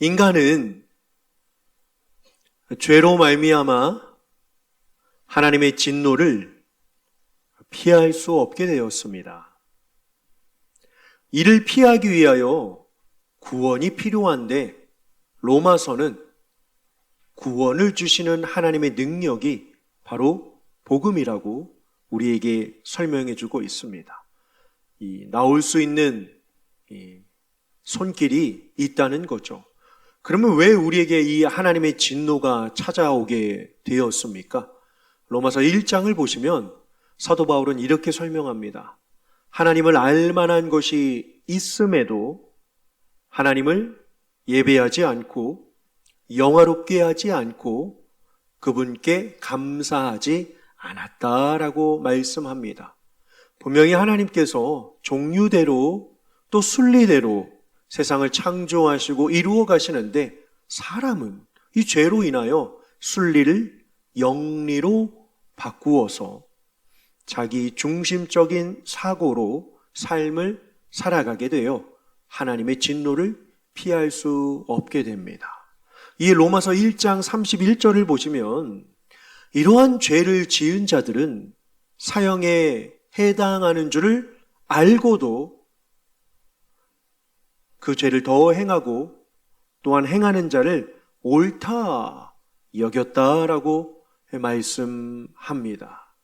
인간은 죄로 말미암아 하나님의 진노를 피할 수 없게 되었습니다. 이를 피하기 위하여 구원이 필요한데 로마서는 구원을 주시는 하나님의 능력이 바로 복음이라고 우리에게 설명해 주고 있습니다. 나올 수 있는 손길이 있다는 거죠. 그러면 왜 우리에게 이 하나님의 진노가 찾아오게 되었습니까? 로마서 1장을 보시면 사도 바울은 이렇게 설명합니다. 하나님을 알 만한 것이 있음에도 하나님을 예배하지 않고 영화롭게 하지 않고 그분께 감사하지 않았다라고 말씀합니다. 분명히 하나님께서 종류대로 또 순리대로 세상을 창조하시고 이루어 가시는데 사람은 이 죄로 인하여 순리를 영리로 바꾸어서 자기 중심적인 사고로 삶을 살아가게 되어 하나님의 진노를 피할 수 없게 됩니다. 이 로마서 1장 31절을 보시면 이러한 죄를 지은 자들은 사형에 해당하는 줄을 알고도 그 죄를 더 행하고 또한 행하는 자를 옳다 여겼다라고 말씀합니다.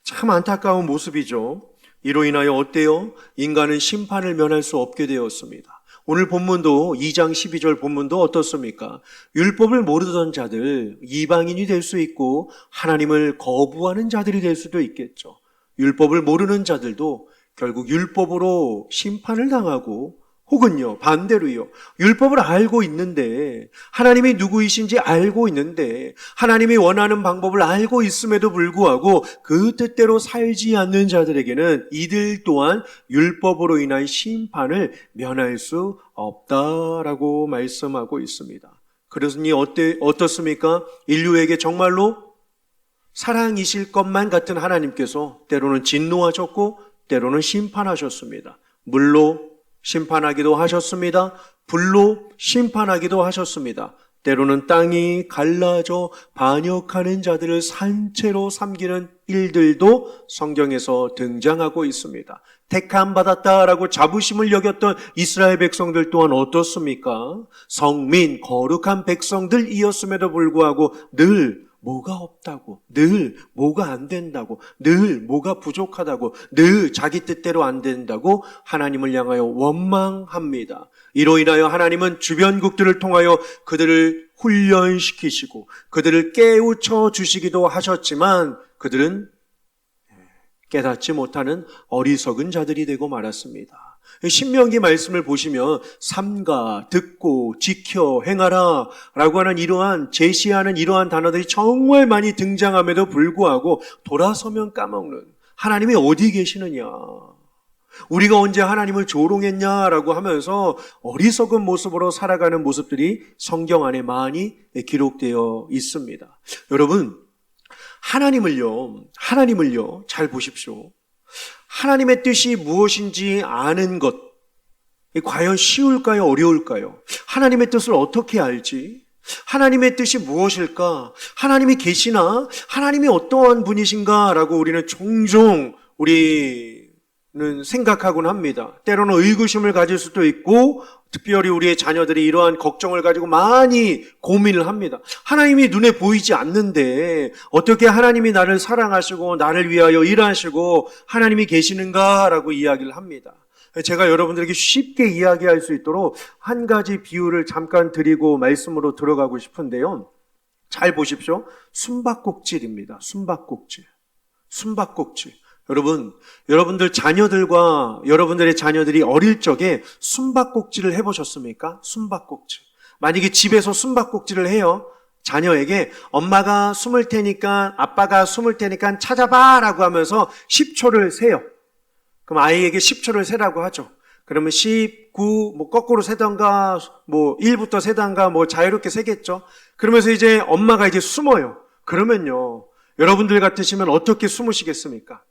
참 안타까운 모습이죠. 이로 인하여 어때요? 인간은 심판을 면할 수 없게 되었습니다. 오늘 본문도 2장 12절 본문도 어떻습니까? 율법을 모르던 자들, 이방인이 될 수 있고 하나님을 거부하는 자들이 될 수도 있겠죠. 율법을 모르는 자들도 결국 율법으로 심판을 당하고 혹은요 반대로요 율법을 알고 있는데 하나님이 누구이신지 알고 있는데 하나님이 원하는 방법을 알고 있음에도 불구하고 그 뜻대로 살지 않는 자들에게는 이들 또한 율법으로 인한 심판을 면할 수 없다라고 말씀하고 있습니다. 그러니 어떻습니까? 인류에게 정말로 사랑이실 것만 같은 하나님께서 때로는 진노하셨고 때로는 심판하셨습니다. 물로 심판하기도 하셨습니다. 불로 심판하기도 하셨습니다. 때로는 땅이 갈라져 반역하는 자들을 산채로 삼기는 일들도 성경에서 등장하고 있습니다. 택함 받았다라고 자부심을 여겼던 이스라엘 백성들 또한 어떻습니까? 성민, 거룩한 백성들이었음에도 불구하고 늘 뭐가 없다고, 늘 뭐가 안 된다고, 늘 뭐가 부족하다고, 늘 자기 뜻대로 안 된다고 하나님을 향하여 원망합니다. 이로 인하여 하나님은 주변국들을 통하여 그들을 훈련시키시고 그들을 깨우쳐 주시기도 하셨지만 그들은 깨닫지 못하는 어리석은 자들이 되고 말았습니다. 신명기 말씀을 보시면 삼가, 듣고, 지켜, 행하라 라고 하는 이러한 제시하는 이러한 단어들이 정말 많이 등장함에도 불구하고 돌아서면 까먹는 하나님이 어디 계시느냐, 우리가 언제 하나님을 조롱했냐라고 하면서 어리석은 모습으로 살아가는 모습들이 성경 안에 많이 기록되어 있습니다. 여러분, 하나님을요 잘 보십시오. 하나님의 뜻이 무엇인지 아는 것, 과연 쉬울까요? 어려울까요? 하나님의 뜻을 어떻게 알지? 하나님의 뜻이 무엇일까? 하나님이 계시나? 하나님이 어떠한 분이신가? 라고 우리는 종종 우리는 생각하곤 합니다. 때로는 의구심을 가질 수도 있고 특별히 우리의 자녀들이 이러한 걱정을 가지고 많이 고민을 합니다. 하나님이 눈에 보이지 않는데 어떻게 하나님이 나를 사랑하시고 나를 위하여 일하시고 하나님이 계시는가라고 이야기를 합니다. 제가 여러분들에게 쉽게 이야기할 수 있도록 한 가지 비유를 잠깐 드리고 말씀으로 들어가고 싶은데요. 잘 보십시오. 숨바꼭질입니다. 숨바꼭질. 여러분들 자녀들과 여러분들의 자녀들이 어릴 적에 숨바꼭질을 해보셨습니까? 숨바꼭질. 만약에 집에서 숨바꼭질을 해요. 자녀에게 엄마가 숨을 테니까 아빠가 숨을 테니까 찾아봐 라고 하면서 10초를 세요. 그럼 아이에게 10초를 세라고 하죠. 그러면 10, 9, 거꾸로 세던가 1부터 세던가 자유롭게 세겠죠. 그러면서 이제 엄마가 이제 숨어요. 그러면요, 여러분들 같으시면 어떻게 숨으시겠습니까?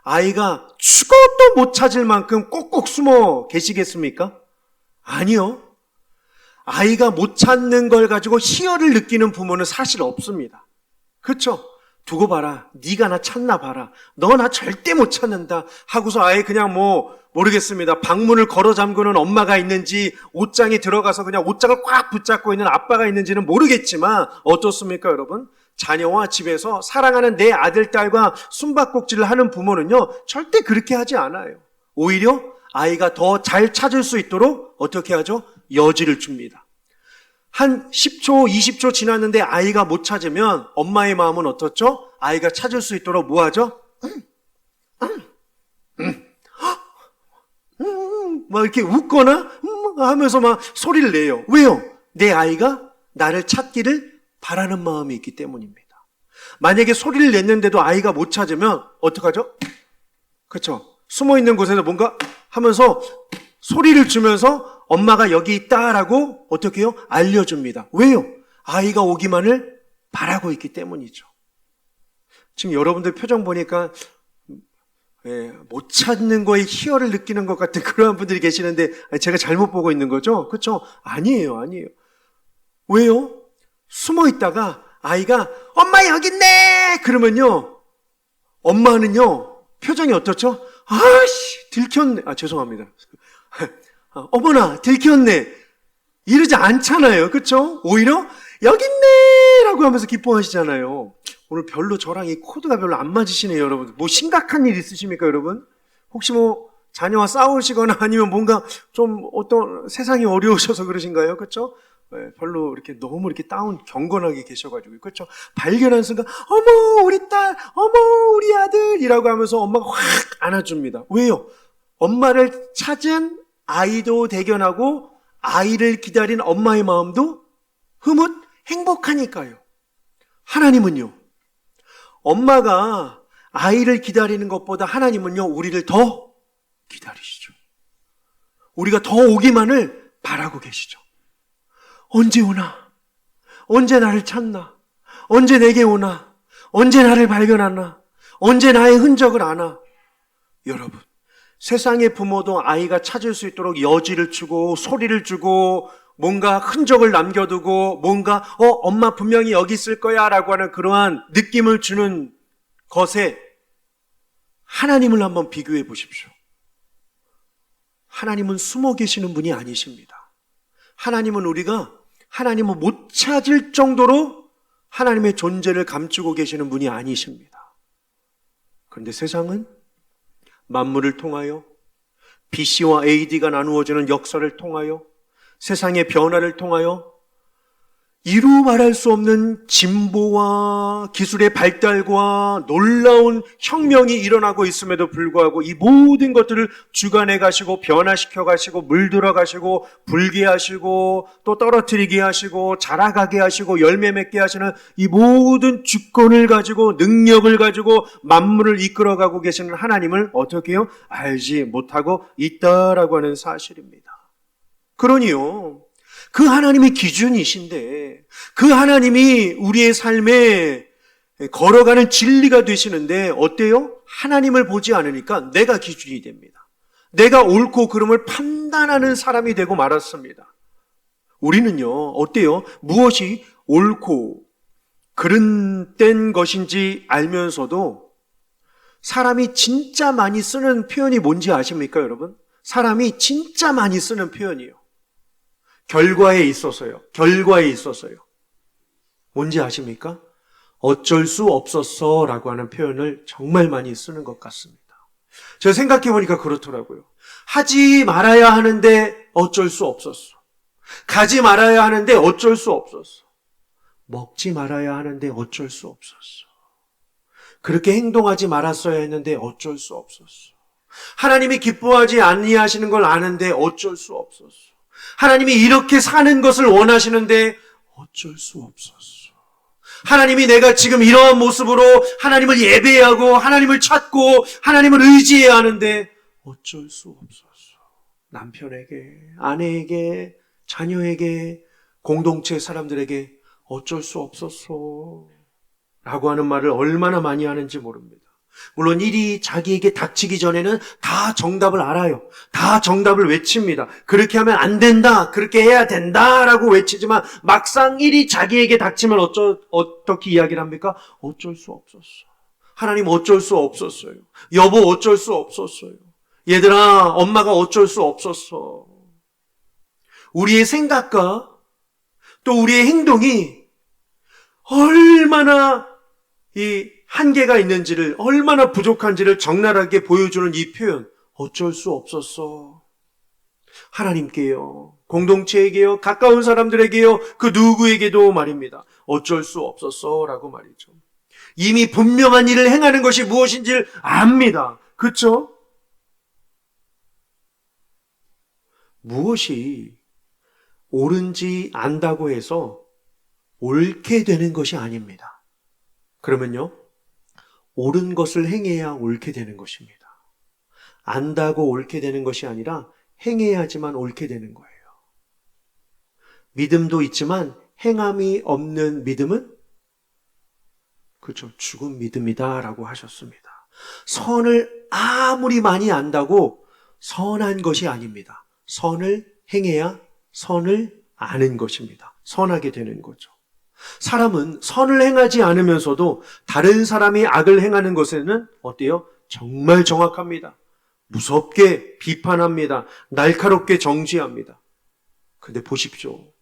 아이가 죽어도 못 찾을 만큼 꼭꼭 숨어 계시겠습니까? 아니요. 아이가 못 찾는 걸 가지고 희열을 느끼는 부모는 사실 없습니다. 그렇죠? 두고 봐라. 네가 나 찾나 봐라. 너 나 절대 못 찾는다 하고서 아예 그냥 모르겠습니다. 방문을 걸어 잠그는 엄마가 있는지, 옷장에 들어가서 그냥 옷장을 꽉 붙잡고 있는 아빠가 있는지는 모르겠지만 어떻습니까, 여러분? 자녀와 집에서 사랑하는 내 아들, 딸과 숨바꼭질을 하는 부모는요, 절대 그렇게 하지 않아요. 오히려 아이가 더 잘 찾을 수 있도록 어떻게 하죠? 여지를 줍니다. 한 10초, 20초 지났는데 아이가 못 찾으면 엄마의 마음은 어떻죠? 아이가 찾을 수 있도록 뭐 하죠? 막 이렇게 웃거나 하면서 막 소리를 내요. 왜요? 내 아이가 나를 찾기를 바라는 마음이 있기 때문입니다. 만약에 소리를 냈는데도 아이가 못 찾으면 어떡하죠? 그렇죠? 숨어 있는 곳에서 뭔가 하면서 소리를 주면서 엄마가 여기 있다라고 어떻게 해요? 알려줍니다. 왜요? 아이가 오기만을 바라고 있기 때문이죠. 지금 여러분들 표정 보니까 못 찾는 거에 희열을 느끼는 것 같은 그런 분들이 계시는데 제가 잘못 보고 있는 거죠? 그렇죠? 아니에요. 왜요? 숨어 있다가 아이가 엄마 여기 있네! 그러면요, 엄마는요 표정이 어떻죠? 아씨 들켰네. 죄송합니다. 어머나 들켰네 이러지 않잖아요. 그렇죠? 오히려 여기 있네 라고 하면서 기뻐하시잖아요. 오늘 별로 저랑 이 코드가 별로 안 맞으시네요, 여러분. 심각한 일 있으십니까, 여러분? 혹시 자녀와 싸우시거나 아니면 뭔가 좀 어떤 세상이 어려우셔서 그러신가요? 그렇죠? 별로 이렇게 너무 이렇게 경건하게 계셔가지고, 그렇죠? 발견한 순간, 어머, 우리 딸, 어머, 우리 아들이라고 하면서 엄마가 확 안아줍니다. 왜요? 엄마를 찾은 아이도 대견하고 아이를 기다린 엄마의 마음도 흐뭇 행복하니까요. 하나님은요, 엄마가 아이를 기다리는 것보다 하나님은요, 우리를 더 기다리시죠. 우리가 더 오기만을 바라고 계시죠. 언제 오나? 언제 나를 찾나? 언제 내게 오나? 언제 나를 발견하나? 언제 나의 흔적을 아나? 여러분, 세상의 부모도 아이가 찾을 수 있도록 여지를 주고 소리를 주고 뭔가 흔적을 남겨두고 뭔가 엄마 분명히 여기 있을 거야 라고 하는 그러한 느낌을 주는 것에 하나님을 한번 비교해 보십시오. 하나님은 숨어 계시는 분이 아니십니다. 하나님은 못 찾을 정도로 하나님의 존재를 감추고 계시는 분이 아니십니다. 그런데 세상은 만물을 통하여 BC와 AD가 나누어지는 역사를 통하여 세상의 변화를 통하여 이루 말할 수 없는 진보와 기술의 발달과 놀라운 혁명이 일어나고 있음에도 불구하고 이 모든 것들을 주관해 가시고 변화시켜 가시고 물들어 가시고 불게 하시고 또 떨어뜨리게 하시고 자라가게 하시고 열매 맺게 하시는 이 모든 주권을 가지고 능력을 가지고 만물을 이끌어가고 계시는 하나님을 어떻게 해요? 알지 못하고 있다라고 하는 사실입니다. 그러니요, 그 하나님이 기준이신데 그 하나님이 우리의 삶에 걸어가는 진리가 되시는데 어때요? 하나님을 보지 않으니까 내가 기준이 됩니다. 내가 옳고 그름을 판단하는 사람이 되고 말았습니다. 우리는요, 어때요? 무엇이 옳고 그른된 것인지 알면서도 사람이 진짜 많이 쓰는 표현이 뭔지 아십니까, 여러분? 사람이 진짜 많이 쓰는 표현이에요. 결과에 있어서요. 뭔지 아십니까? 어쩔 수 없었어 라고 하는 표현을 정말 많이 쓰는 것 같습니다. 제가 생각해 보니까 그렇더라고요. 하지 말아야 하는데 어쩔 수 없었어. 가지 말아야 하는데 어쩔 수 없었어. 먹지 말아야 하는데 어쩔 수 없었어. 그렇게 행동하지 말았어야 했는데 어쩔 수 없었어. 하나님이 기뻐하지 아니하시는 걸 아는데 어쩔 수 없었어. 하나님이 이렇게 사는 것을 원하시는데 어쩔 수 없었어. 하나님이 내가 지금 이러한 모습으로 하나님을 예배하고 하나님을 찾고 하나님을 의지해야 하는데 어쩔 수 없었어. 남편에게, 아내에게, 자녀에게, 공동체 사람들에게 어쩔 수 없었어 라고 하는 말을 얼마나 많이 하는지 모릅니다. 물론 일이 자기에게 닥치기 전에는 다 정답을 알아요. 다 정답을 외칩니다. 그렇게 하면 안 된다, 그렇게 해야 된다라고 외치지만 막상 일이 자기에게 닥치면 어떻게 이야기를 합니까? 어쩔 수 없었어. 하나님 어쩔 수 없었어요. 여보 어쩔 수 없었어요. 얘들아 엄마가 어쩔 수 없었어. 우리의 생각과 또 우리의 행동이 얼마나 이 한계가 있는지를, 얼마나 부족한지를 적나라하게 보여주는 이 표현, 어쩔 수 없었어. 하나님께요, 공동체에게요, 가까운 사람들에게요, 그 누구에게도 말입니다. 어쩔 수 없었어 라고 말이죠. 이미 분명한 일을 행하는 것이 무엇인지를 압니다. 그렇죠? 무엇이 옳은지 안다고 해서 옳게 되는 것이 아닙니다. 그러면요, 옳은 것을 행해야 옳게 되는 것입니다. 안다고 옳게 되는 것이 아니라 행해야지만 옳게 되는 거예요. 믿음도 있지만 행함이 없는 믿음은, 그렇죠, 죽은 믿음이다 라고 하셨습니다. 선을 아무리 많이 안다고 선한 것이 아닙니다. 선을 행해야 선을 아는 것입니다. 선하게 되는 거죠. 사람은 선을 행하지 않으면서도 다른 사람이 악을 행하는 것에는 어때요? 정말 정확합니다. 무섭게 비판합니다. 날카롭게 정죄합니다. 근데 보십시오.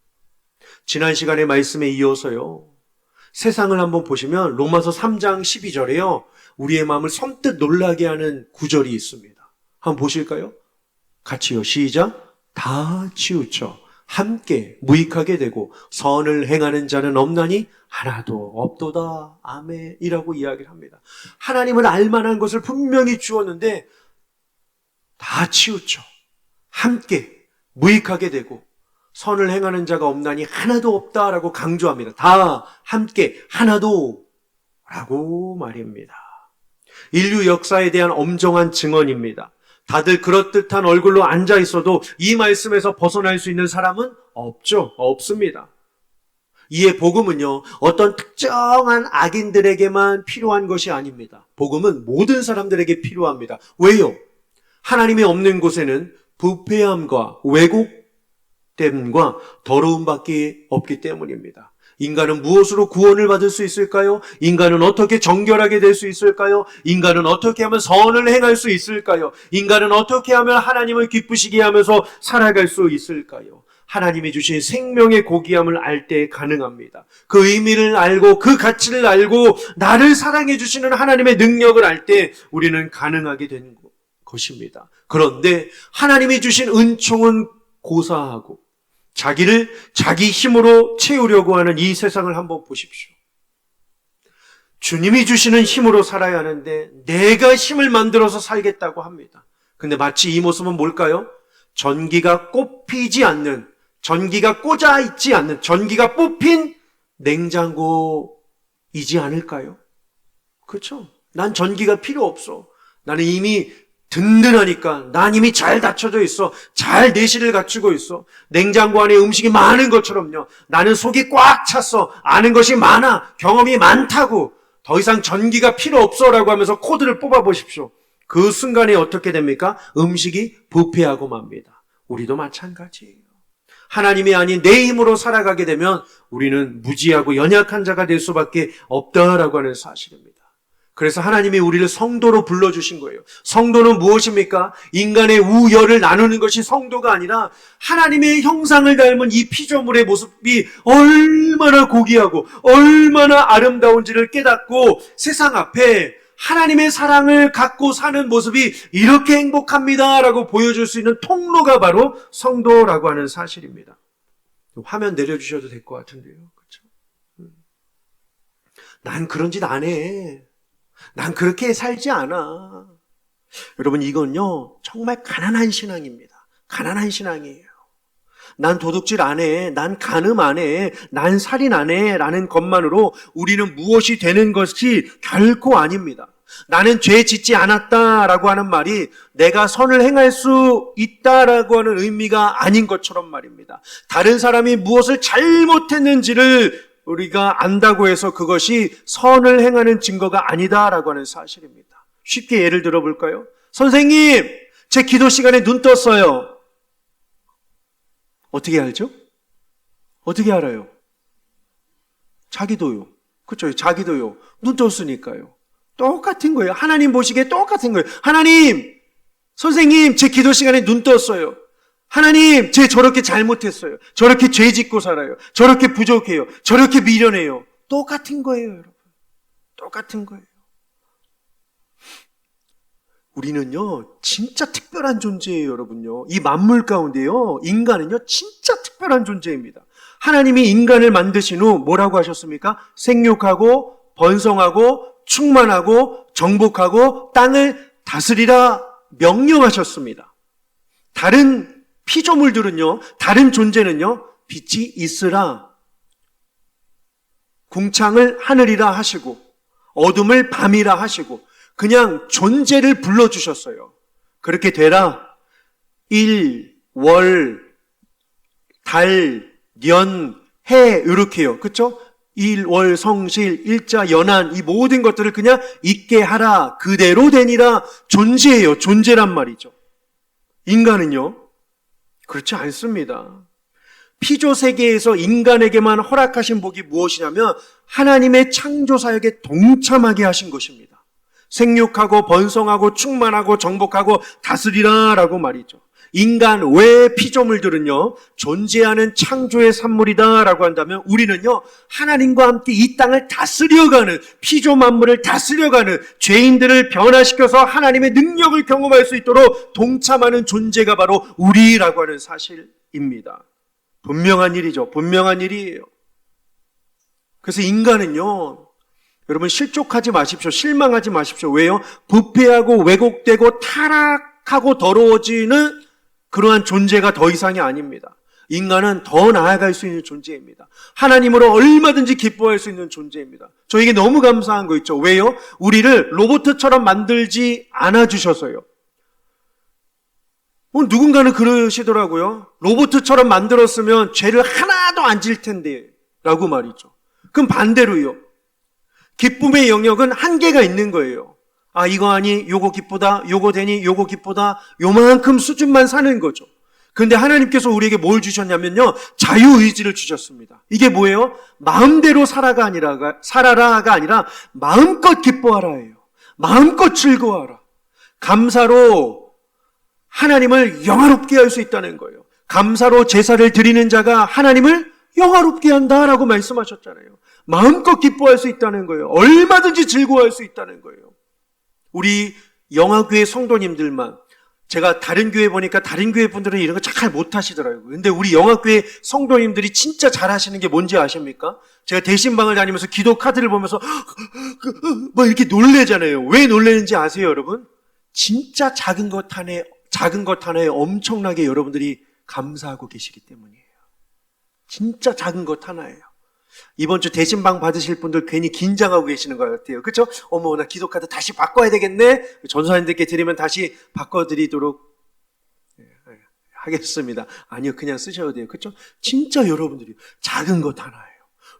지난 시간의 말씀에 이어서요, 세상을 한번 보시면 로마서 3장 12절에요, 우리의 마음을 선뜻 놀라게 하는 구절이 있습니다. 한번 보실까요? 같이요. 시작. 다 치우쳐 함께 무익하게 되고 선을 행하는 자는 없나니 하나도 없도다. 아멘. 이라고 이야기를 합니다. 하나님을 알만한 것을 분명히 주었는데 다 치우쳐 함께 무익하게 되고 선을 행하는 자가 없나니 하나도 없다라고 강조합니다. 다 함께 하나도 라고 말입니다. 인류 역사에 대한 엄정한 증언입니다. 다들 그럴듯한 얼굴로 앉아 있어도 이 말씀에서 벗어날 수 있는 사람은 없죠. 없습니다. 이에 복음은요, 어떤 특정한 악인들에게만 필요한 것이 아닙니다. 복음은 모든 사람들에게 필요합니다. 왜요? 하나님이 없는 곳에는 부패함과 왜곡됨과 더러움밖에 없기 때문입니다. 인간은 무엇으로 구원을 받을 수 있을까요? 인간은 어떻게 정결하게 될 수 있을까요? 인간은 어떻게 하면 선을 행할 수 있을까요? 인간은 어떻게 하면 하나님을 기쁘시게 하면서 살아갈 수 있을까요? 하나님이 주신 생명의 고귀함을 알 때 가능합니다. 그 의미를 알고 그 가치를 알고 나를 사랑해 주시는 하나님의 능력을 알 때 우리는 가능하게 된 것입니다. 그런데 하나님이 주신 은총은 고사하고 자기를 자기 힘으로 채우려고 하는 이 세상을 한번 보십시오. 주님이 주시는 힘으로 살아야 하는데 내가 힘을 만들어서 살겠다고 합니다. 근데 마치 이 모습은 뭘까요? 전기가 꼽히지 않는, 전기가 꽂아 있지 않는, 전기가 뽑힌 냉장고이지 않을까요? 그렇죠? 난 전기가 필요 없어. 나는 이미 든든하니까, 난 이미 잘 닫혀져 있어. 잘 내실을 갖추고 있어. 냉장고 안에 음식이 많은 것처럼요, 나는 속이 꽉 찼어. 아는 것이 많아. 경험이 많다고. 더 이상 전기가 필요 없어 라고 하면서 코드를 뽑아 보십시오. 그 순간에 어떻게 됩니까? 음식이 부패하고 맙니다. 우리도 마찬가지예요. 하나님이 아닌 내 힘으로 살아가게 되면 우리는 무지하고 연약한 자가 될 수밖에 없다라고 하는 사실입니다. 그래서 하나님이 우리를 성도로 불러주신 거예요. 성도는 무엇입니까? 인간의 우열을 나누는 것이 성도가 아니라 하나님의 형상을 닮은 이 피조물의 모습이 얼마나 고귀하고 얼마나 아름다운지를 깨닫고 세상 앞에 하나님의 사랑을 갖고 사는 모습이 이렇게 행복합니다라고 보여줄 수 있는 통로가 바로 성도라고 하는 사실입니다. 화면 내려주셔도 될 것 같은데요. 그렇죠? 난 그런 짓 안 해. 난 그렇게 살지 않아. 여러분, 이건요, 정말 가난한 신앙입니다. 가난한 신앙이에요. 난 도둑질 안 해. 난 간음 안 해. 난 살인 안 해. 라는 것만으로 우리는 무엇이 되는 것이 결코 아닙니다. 나는 죄 짓지 않았다라고 하는 말이 내가 선을 행할 수 있다라고 하는 의미가 아닌 것처럼 말입니다. 다른 사람이 무엇을 잘못했는지를 우리가 안다고 해서 그것이 선을 행하는 증거가 아니다라고 하는 사실입니다. 쉽게 예를 들어볼까요? 선생님, 제 기도 시간에 눈 떴어요. 어떻게 알죠? 어떻게 알아요? 자기도요. 그렇죠? 자기도요. 눈 떴으니까요. 똑같은 거예요. 하나님 보시기에 똑같은 거예요. 하나님, 선생님, 제 기도 시간에 눈 떴어요. 하나님, 제 저렇게 잘못했어요. 저렇게 죄 짓고 살아요. 저렇게 부족해요. 저렇게 미련해요. 똑같은 거예요, 여러분. 똑같은 거예요. 우리는요, 진짜 특별한 존재예요, 여러분요. 이 만물 가운데요, 인간은요, 진짜 특별한 존재입니다. 하나님이 인간을 만드신 후 뭐라고 하셨습니까? 생육하고, 번성하고, 충만하고, 정복하고, 땅을 다스리라 명령하셨습니다. 다른 피조물들은요, 다른 존재는요, 빛이 있으라, 궁창을 하늘이라 하시고, 어둠을 밤이라 하시고, 그냥 존재를 불러주셨어요. 그렇게 되라. 일, 월, 달, 년, 해 이렇게요. 그렇죠? 일, 월, 성실, 일자, 연한 이 모든 것들을 그냥 있게 하라. 그대로 되니라. 존재예요. 존재란 말이죠. 인간은요. 그렇지 않습니다. 피조 세계에서 인간에게만 허락하신 복이 무엇이냐면 하나님의 창조 사역에 동참하게 하신 것입니다. 생육하고 번성하고 충만하고 정복하고 다스리라 라고 말이죠. 인간 외의 피조물들은요, 존재하는 창조의 산물이다 라고 한다면 우리는요, 하나님과 함께 이 땅을 다스려가는, 피조 만물을 다스려가는, 죄인들을 변화시켜서 하나님의 능력을 경험할 수 있도록 동참하는 존재가 바로 우리라고 하는 사실입니다. 분명한 일이죠. 분명한 일이에요. 그래서 인간은요, 여러분 실족하지 마십시오. 실망하지 마십시오. 왜요? 부패하고 왜곡되고 타락하고 더러워지는 그러한 존재가 더 이상이 아닙니다. 인간은 더 나아갈 수 있는 존재입니다. 하나님으로 얼마든지 기뻐할 수 있는 존재입니다. 저에게 너무 감사한 거 있죠. 왜요? 우리를 로봇처럼 만들지 않아 주셔서요. 누군가는 그러시더라고요. 로봇처럼 만들었으면 죄를 하나도 안 질 텐데 라고 말이죠. 그럼 반대로요. 기쁨의 영역은 한계가 있는 거예요. 아, 이거 아니, 요거 기쁘다, 요거 되니, 요거 기쁘다, 요만큼 수준만 사는 거죠. 근데 하나님께서 우리에게 뭘 주셨냐면요, 자유의지를 주셨습니다. 이게 뭐예요? 마음대로 살아라가 아니라 마음껏 기뻐하라예요. 마음껏 즐거워하라. 감사로 하나님을 영화롭게 할 수 있다는 거예요. 감사로 제사를 드리는 자가 하나님을 영화롭게 한다라고 말씀하셨잖아요. 마음껏 기뻐할 수 있다는 거예요. 얼마든지 즐거워할 수 있다는 거예요. 우리 영화교회 성도님들만, 제가 다른 교회 보니까 다른 교회 분들은 이런 거 잘 못하시더라고요. 근데 우리 영화교회 성도님들이 진짜 잘하시는 게 뭔지 아십니까? 제가 대신방을 다니면서 기도 카드를 보면서 뭐 이렇게 놀래잖아요. 왜 놀래는지 아세요, 여러분? 진짜 작은 것 하나에 엄청나게 여러분들이 감사하고 계시기 때문이에요. 진짜 작은 것 하나예요. 이번 주 대신방 받으실 분들 괜히 긴장하고 계시는 것 같아요. 그렇죠? 어머, 나 기도카드 다시 바꿔야 되겠네. 전사님들께 드리면 다시 바꿔드리도록 하겠습니다. 아니요, 그냥 쓰셔도 돼요. 그렇죠? 진짜 여러분들이 작은 것 하나예요.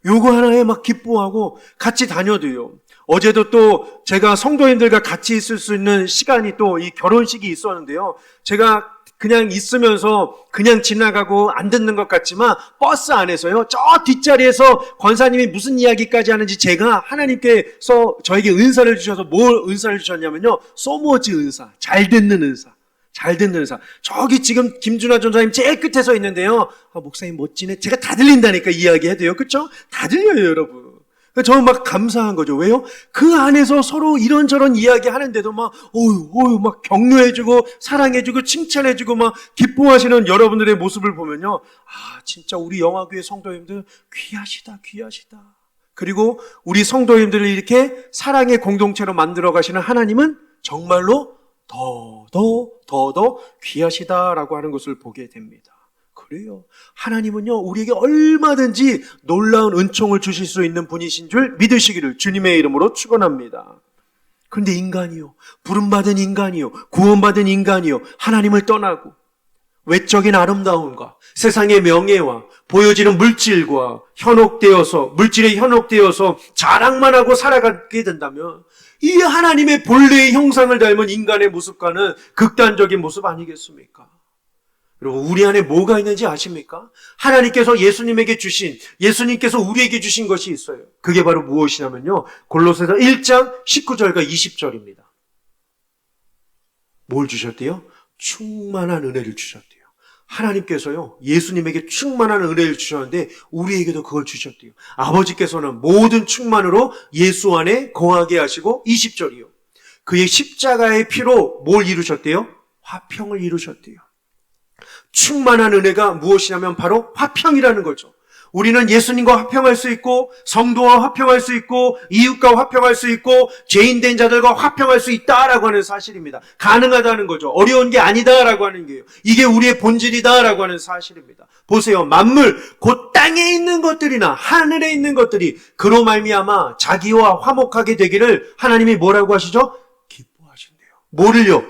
요거 하나에 막 기뻐하고 같이 다녀도요. 어제도 또 제가 성도님들과 같이 있을 수 있는 시간이 또 이 결혼식이 있었는데요. 제가 그냥 있으면서 그냥 지나가고 안 듣는 것 같지만 버스 안에서요, 저 뒷자리에서 권사님이 무슨 이야기까지 하는지 제가 하나님께서 저에게 은사를 주셔서 뭘 은사를 주셨냐면요, 소머즈 은사, 잘 듣는 은사. 잘 듣는 은사. 저기 지금 김준하 전사님 제일 끝에 서 있는데요. 아, 목사님 멋지네. 제가 다 들린다니까 이야기해도요. 그렇죠? 다 들려요, 여러분. 저는 막 감사한 거죠. 왜요? 그 안에서 서로 이런저런 이야기 하는데도 막, 막 격려해주고, 사랑해주고, 칭찬해주고, 막 기뻐하시는 여러분들의 모습을 보면요. 아, 진짜 우리 영화교회 성도님들 귀하시다, 귀하시다. 그리고 우리 성도님들을 이렇게 사랑의 공동체로 만들어 가시는 하나님은 정말로 더 귀하시다라고 하는 것을 보게 됩니다. 그래요. 하나님은요, 우리에게 얼마든지 놀라운 은총을 주실 수 있는 분이신 줄 믿으시기를 주님의 이름으로 축원합니다. 그런데 인간이요, 부름받은 인간이요, 구원받은 인간이요, 하나님을 떠나고 외적인 아름다움과 세상의 명예와 보여지는 물질에 현혹되어서 자랑만 하고 살아가게 된다면 이 하나님의 본래의 형상을 닮은 인간의 모습과는 극단적인 모습 아니겠습니까? 여러분, 우리 안에 뭐가 있는지 아십니까? 하나님께서 예수님께서 우리에게 주신 것이 있어요. 그게 바로 무엇이냐면요, 골로새서 1장 19절과 20절입니다. 뭘 주셨대요? 충만한 은혜를 주셨대요. 하나님께서요, 예수님에게 충만한 은혜를 주셨는데 우리에게도 그걸 주셨대요. 아버지께서는 모든 충만으로 예수 안에 거하게 하시고, 20절이요, 그의 십자가의 피로 뭘 이루셨대요? 화평을 이루셨대요. 충만한 은혜가 무엇이냐면 바로 화평이라는 거죠. 우리는 예수님과 화평할 수 있고, 성도와 화평할 수 있고, 이웃과 화평할 수 있고, 죄인된 자들과 화평할 수 있다라고 하는 사실입니다. 가능하다는 거죠. 어려운 게 아니다라고 하는 게요. 이게 우리의 본질이다라고 하는 사실입니다. 보세요. 만물, 곧 땅에 있는 것들이나 하늘에 있는 것들이 그로 말미암아 자기와 화목하게 되기를 하나님이 뭐라고 하시죠? 기뻐하신대요. 뭐를요?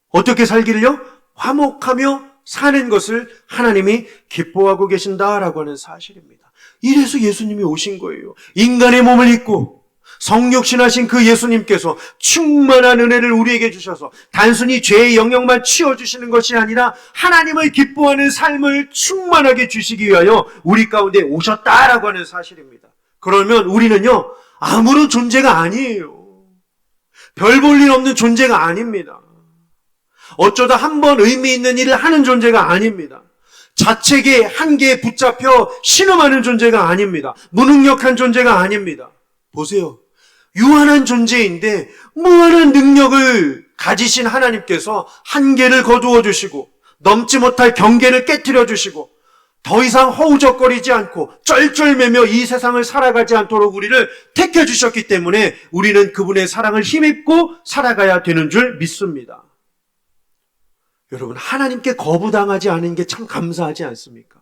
어떻게 살기를요? 화목하며 사는 것을 하나님이 기뻐하고 계신다라고 하는 사실입니다. 이래서 예수님이 오신 거예요. 인간의 몸을 입고 성육신하신 그 예수님께서 충만한 은혜를 우리에게 주셔서 단순히 죄의 영역만 치워주시는 것이 아니라 하나님을 기뻐하는 삶을 충만하게 주시기 위하여 우리 가운데 오셨다라고 하는 사실입니다. 그러면 우리는요, 아무런 존재가 아니에요. 별 볼 일 없는 존재가 아닙니다. 어쩌다 한번 의미 있는 일을 하는 존재가 아닙니다. 자책의 한계에 붙잡혀 신음하는 존재가 아닙니다. 무능력한 존재가 아닙니다. 보세요. 유한한 존재인데 무한한 능력을 가지신 하나님께서 한계를 거두어 주시고, 넘지 못할 경계를 깨트려 주시고, 더 이상 허우적거리지 않고 쩔쩔매며 이 세상을 살아가지 않도록 우리를 택해 주셨기 때문에 우리는 그분의 사랑을 힘입고 살아가야 되는 줄 믿습니다. 여러분, 하나님께 거부당하지 않은 게 참 감사하지 않습니까?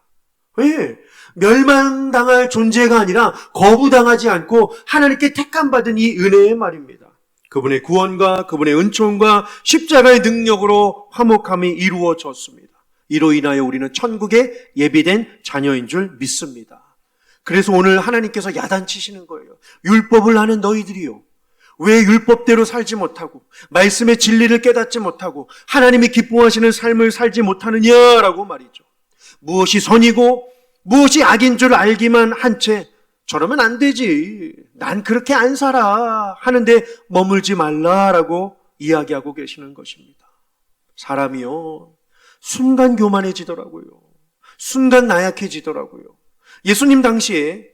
왜? 멸망당할 존재가 아니라 거부당하지 않고 하나님께 택함받은 이 은혜의 말입니다. 그분의 구원과 그분의 은총과 십자가의 능력으로 화목함이 이루어졌습니다. 이로 인하여 우리는 천국에 예비된 자녀인 줄 믿습니다. 그래서 오늘 하나님께서 야단치시는 거예요. 율법을 하는 너희들이요, 왜 율법대로 살지 못하고 말씀의 진리를 깨닫지 못하고 하나님이 기뻐하시는 삶을 살지 못하느냐라고 말이죠. 무엇이 선이고 무엇이 악인 줄 알기만 한 채 저러면 안 되지, 난 그렇게 안 살아 하는데 머물지 말라라고 이야기하고 계시는 것입니다. 사람이요, 순간 교만해지더라고요. 순간 나약해지더라고요. 예수님 당시에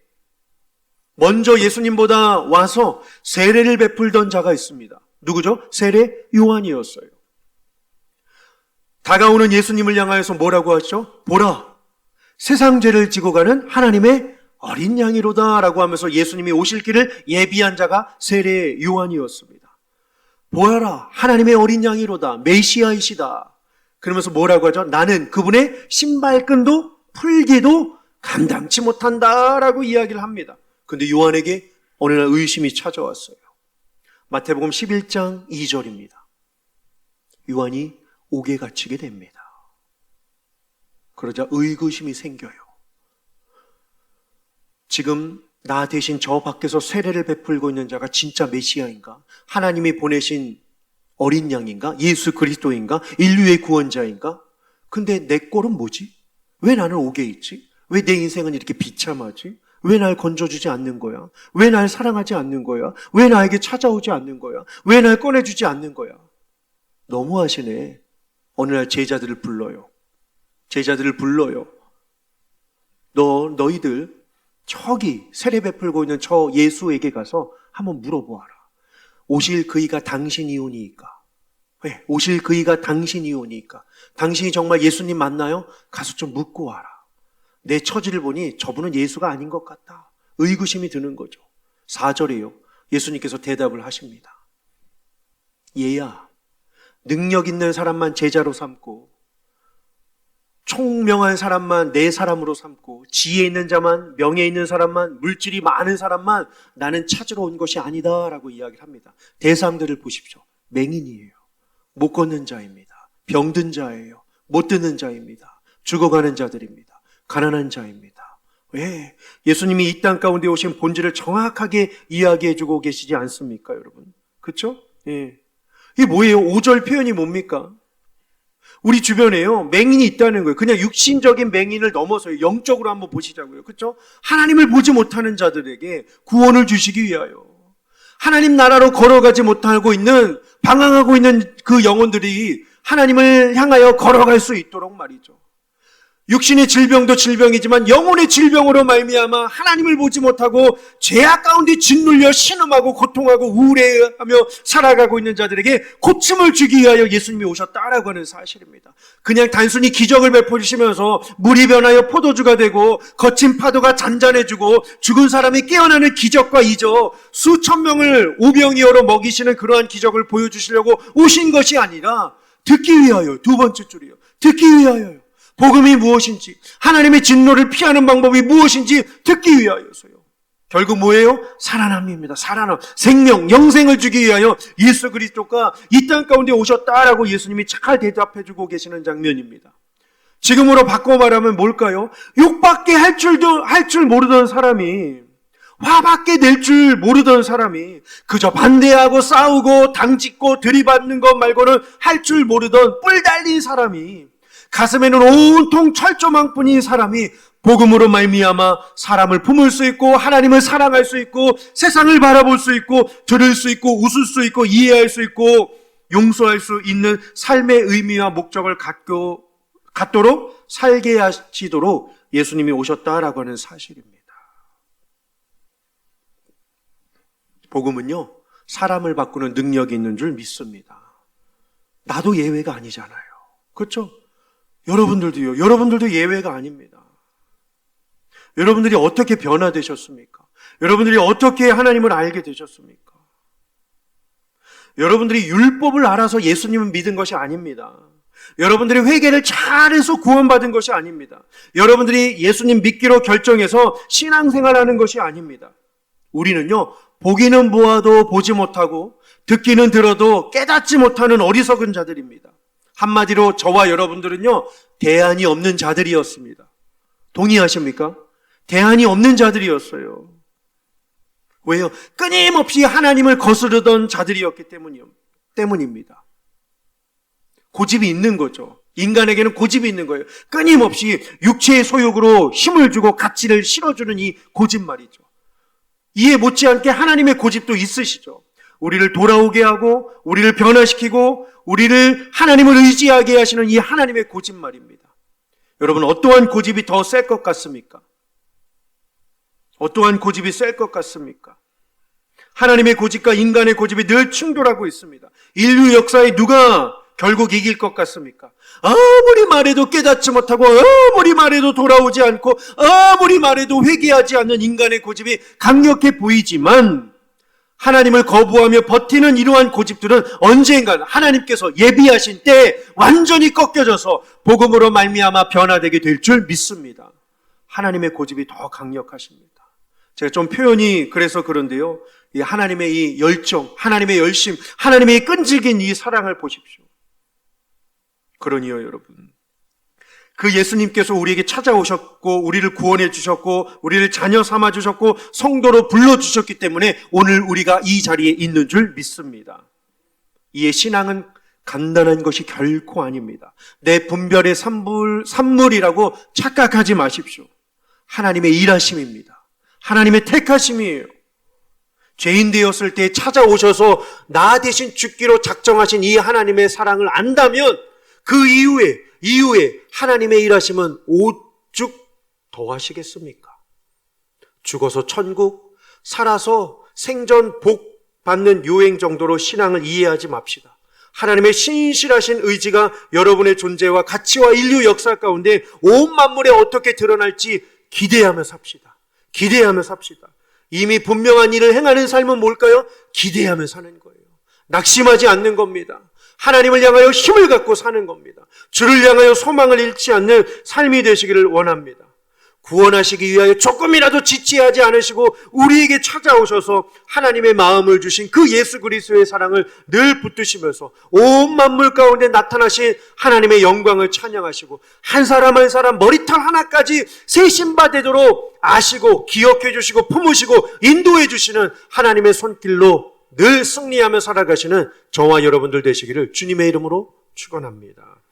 먼저 예수님보다 와서 세례를 베풀던 자가 있습니다. 누구죠? 세례 요한이었어요. 다가오는 예수님을 향하여서 뭐라고 하죠? 보라, 세상 죄를 지고 가는 하나님의 어린 양이로다 라고 하면서 예수님이 오실 길을 예비한 자가 세례 요한이었습니다. 보아라, 하나님의 어린 양이로다, 메시아이시다. 그러면서 뭐라고 하죠? 나는 그분의 신발끈도 풀기도 감당치 못한다라고 이야기를 합니다. 근데 요한에게 어느 날 의심이 찾아왔어요. 마태복음 11장 2절입니다. 요한이 옥에 갇히게 됩니다. 그러자 의구심이 생겨요. 지금 나 대신 저 밖에서 세례를 베풀고 있는 자가 진짜 메시아인가? 하나님이 보내신 어린 양인가? 예수 그리스도인가? 인류의 구원자인가? 근데 내 꼴은 뭐지? 왜 나는 옥에 있지? 왜 내 인생은 이렇게 비참하지? 왜 날 건져주지 않는 거야? 왜 날 사랑하지 않는 거야? 왜 나에게 찾아오지 않는 거야? 왜 날 꺼내주지 않는 거야? 너무하시네. 어느 날 제자들을 불러요. 너희들 저기 세례 베풀고 있는 저 예수에게 가서 한번 물어보아라. 오실 그이가 당신이오니까. 왜? 오실 그이가 당신이오니까. 당신이 정말 예수님 맞나요? 가서 좀 묻고 와라. 내 처지를 보니 저분은 예수가 아닌 것 같다. 의구심이 드는 거죠. 4절이에요. 예수님께서 대답을 하십니다. 얘야, 능력 있는 사람만 제자로 삼고 총명한 사람만 내 사람으로 삼고 지혜 있는 자만, 명예 있는 사람만, 물질이 많은 사람만 나는 찾으러 온 것이 아니다 라고 이야기를 합니다. 대상들을 보십시오. 맹인이에요. 못 걷는 자입니다. 병든 자예요. 못 듣는 자입니다. 죽어가는 자들입니다. 가난한 자입니다. 왜? 예수님이 이 땅 가운데 오신 본질을 정확하게 이야기해주고 계시지 않습니까, 여러분? 그렇죠? 예. 이게 뭐예요? 5절 표현이 뭡니까? 우리 주변에요, 맹인이 있다는 거예요. 그냥 육신적인 맹인을 넘어서요, 영적으로 한번 보시자고요. 그렇죠? 하나님을 보지 못하는 자들에게 구원을 주시기 위하여 하나님 나라로 걸어가지 못하고 있는, 방황하고 있는 그 영혼들이 하나님을 향하여 걸어갈 수 있도록 말이죠. 육신의 질병도 질병이지만 영혼의 질병으로 말미암아 하나님을 보지 못하고 죄악 가운데 짓눌려 신음하고 고통하고 우울해하며 살아가고 있는 자들에게 고침을 주기 위하여 예수님이 오셨다라고 하는 사실입니다. 그냥 단순히 기적을 베푸시면서 물이 변하여 포도주가 되고 거친 파도가 잔잔해지고 죽은 사람이 깨어나는 기적과 이적, 수천 명을 오병이어로 먹이시는 그러한 기적을 보여주시려고 오신 것이 아니라 듣기 위하여, 두 번째 줄이요, 듣기 위하여요. 복음이 무엇인지, 하나님의 진노를 피하는 방법이 무엇인지 듣기 위하여서요. 결국 뭐예요? 살아남입니다. 살아남, 생명, 영생을 주기 위하여 예수 그리스도가 이 땅 가운데 오셨다라고 예수님이 잘 대답해주고 계시는 장면입니다. 지금으로 바꿔 말하면 뭘까요? 욕밖에 할 줄 모르던 사람이, 화밖에 낼 줄 모르던 사람이 그저 반대하고 싸우고 당짓고 들이받는 것 말고는 할 줄 모르던 뿔 달린 사람이, 가슴에는 온통 철조망뿐인 사람이 복음으로 말미암아 사람을 품을 수 있고 하나님을 사랑할 수 있고 세상을 바라볼 수 있고 들을 수 있고 웃을 수 있고 이해할 수 있고 용서할 수 있는 삶의 의미와 목적을 갖도록 살게 하시도록 예수님이 오셨다라고 하는 사실입니다. 복음은요, 사람을 바꾸는 능력이 있는 줄 믿습니다. 나도 예외가 아니잖아요. 그렇죠? 여러분들도 예외가 아닙니다. 여러분들이 어떻게 변화되셨습니까? 여러분들이 어떻게 하나님을 알게 되셨습니까? 여러분들이 율법을 알아서 예수님을 믿은 것이 아닙니다. 여러분들이 회개를 잘해서 구원받은 것이 아닙니다. 여러분들이 예수님 믿기로 결정해서 신앙생활하는 것이 아닙니다. 우리는요, 보기는 보아도 보지 못하고 듣기는 들어도 깨닫지 못하는 어리석은 자들입니다. 한마디로 저와 여러분들은요, 대안이 없는 자들이었습니다. 동의하십니까? 대안이 없는 자들이었어요. 왜요? 끊임없이 하나님을 거스르던 자들이었기 때문입니다. 고집이 있는 거죠. 인간에게는 고집이 있는 거예요. 끊임없이 육체의 소욕으로 힘을 주고 가치를 실어주는 이 고집 말이죠. 이에 못지않게 하나님의 고집도 있으시죠. 우리를 돌아오게 하고 우리를 변화시키고 우리를 하나님을 의지하게 하시는 이 하나님의 고집 말입니다. 여러분, 어떠한 고집이 더 셀 것 같습니까? 어떠한 고집이 셀 것 같습니까? 하나님의 고집과 인간의 고집이 늘 충돌하고 있습니다. 인류 역사에 누가 결국 이길 것 같습니까? 아무리 말해도 깨닫지 못하고 아무리 말해도 돌아오지 않고 아무리 말해도 회개하지 않는 인간의 고집이 강력해 보이지만 하나님을 거부하며 버티는 이러한 고집들은 언젠가 하나님께서 예비하신 때에 완전히 꺾여져서 복음으로 말미암아 변화되게 될 줄 믿습니다. 하나님의 고집이 더 강력하십니다. 제가 좀 표현이 그래서 그런데요, 이 하나님의 이 열정, 하나님의 열심, 하나님의 이 끈질긴 이 사랑을 보십시오. 그러니요, 여러분, 그 예수님께서 우리에게 찾아오셨고 우리를 구원해 주셨고 우리를 자녀 삼아 주셨고 성도로 불러주셨기 때문에 오늘 우리가 이 자리에 있는 줄 믿습니다. 이에 신앙은 간단한 것이 결코 아닙니다. 내 분별의 산물이라고 착각하지 마십시오. 하나님의 일하심입니다. 하나님의 택하심이에요. 죄인 되었을 때 찾아오셔서 나 대신 죽기로 작정하신 이 하나님의 사랑을 안다면 그 이후에 하나님의 일하심은 오죽 더하시겠습니까? 죽어서 천국, 살아서 생전 복 받는 요행 정도로 신앙을 이해하지 맙시다. 하나님의 신실하신 의지가 여러분의 존재와 가치와 인류 역사 가운데 온 만물에 어떻게 드러날지 기대하며 삽시다. 기대하며 삽시다. 이미 분명한 일을 행하는 삶은 뭘까요? 기대하며 사는 거예요. 낙심하지 않는 겁니다. 하나님을 향하여 힘을 갖고 사는 겁니다. 주를 향하여 소망을 잃지 않는 삶이 되시기를 원합니다. 구원하시기 위하여 조금이라도 지체하지 않으시고 우리에게 찾아오셔서 하나님의 마음을 주신 그 예수 그리스도의 사랑을 늘 붙드시면서 온 만물 가운데 나타나신 하나님의 영광을 찬양하시고 한 사람 한 사람 머리털 하나까지 세심바 되도록 아시고 기억해 주시고 품으시고 인도해 주시는 하나님의 손길로 늘 승리하며 살아가시는 저와 여러분들 되시기를 주님의 이름으로 축원합니다.